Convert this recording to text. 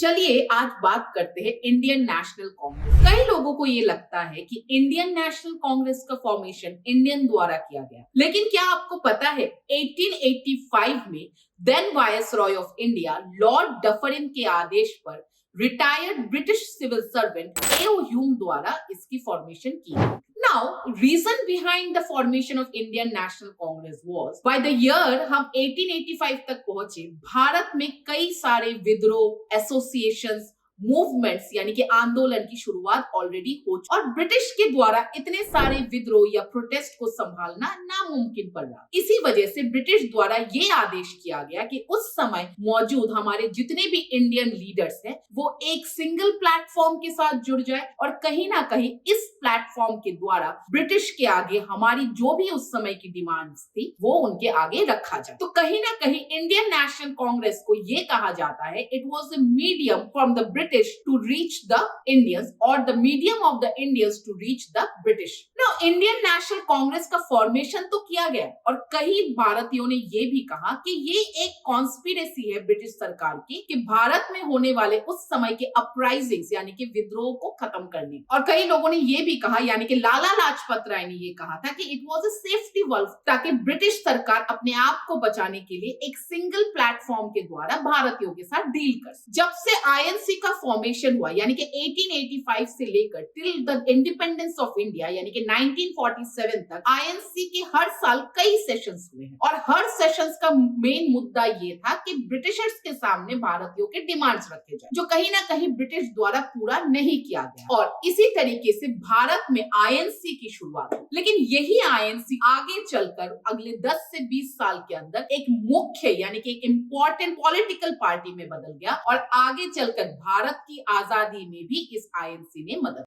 चलिए आज बात करते हैं इंडियन नेशनल कांग्रेस। कई लोगों को ये लगता है कि इंडियन नेशनल कांग्रेस का फॉर्मेशन इंडियन द्वारा किया गया, लेकिन क्या आपको पता है 1885 में then viceroy of India lord Dufferin के आदेश पर retired British civil servant AO Hume द्वारा इसकी फॉर्मेशन की गई। Now, reason behind the formation of Indian National Congress was by the year हम 1885 तक पहुंचे, भारत में कई सारे विद्रोह, एसोसिएशंस, मूवमेंट्स यानी कि आंदोलन की शुरुआत ऑलरेडी हो चुकी और ब्रिटिश के द्वारा इतने सारे विद्रोह या प्रोटेस्ट को संभालना नामुमकिन पड़ रहा। इसी वजह से ब्रिटिश द्वारा ये आदेश किया गया कि उस समय मौजूद हमारे जितने भी इंडियन लीडर्स हैं वो एक सिंगल प्लेटफॉर्म के साथ जुड़ जाए और कहीं ना कहीं इस प्लेटफॉर्म के द्वारा ब्रिटिश के आगे हमारी जो भी उस समय की डिमांड्स थी वो उनके आगे रखा जाए। तो कहीं ना कहीं इंडियन नेशनल कांग्रेस को ये कहा जाता है it was a medium from the British to reach the Indians or the medium of the Indians to reach the British. Now, Indian National Congress का फॉर्मेशन तो किया गया और कई भारतीयों ने ये भी कहा कि ये एक कॉन्स्पिरेसी है ब्रिटिश सरकार की कि भारत में होने वाले उस समय के अपराइजिंग्स यानी कि विद्रोह को खत्म करने। और कई लोगों ने ये भी कहा यानी कि लाला लाजपत राय ने ये कहा था कि it was a safety valve ताकि ब्रिटिश सरकार अपने आप को बचाने के लिए एक सिंगल प्लेटफॉर्म के द्वारा भारतीयों के साथ डील कर। जब से आईएनसी का फॉर्मेशन हुआ यानी कि 1885 से लेकर till the independence of India यानी कि 1947 तक आईएनसी के हर साल कई सेशंस हुए हैं और हर सेशंस का मेन मुद्दा ये था कि ब्रिटिशर्स के सामने भारतीयों के डिमांड्स रखे जाए जो कहीं ना कहीं ब्रिटिश द्वारा पूरा नहीं किया गया और इसी तरीके से भारत में आईएनसी की शुरुआत हुई। लेकिन यही आईएनसी आगे चलकर अगले 10 से 20 साल के अंदर एक मुख्य यानी कि एक इंपॉर्टेंट पॉलिटिकल पार्टी में बदल गया और आगे चलकर भारत की आजादी में भी इस आईएनसी ने मदद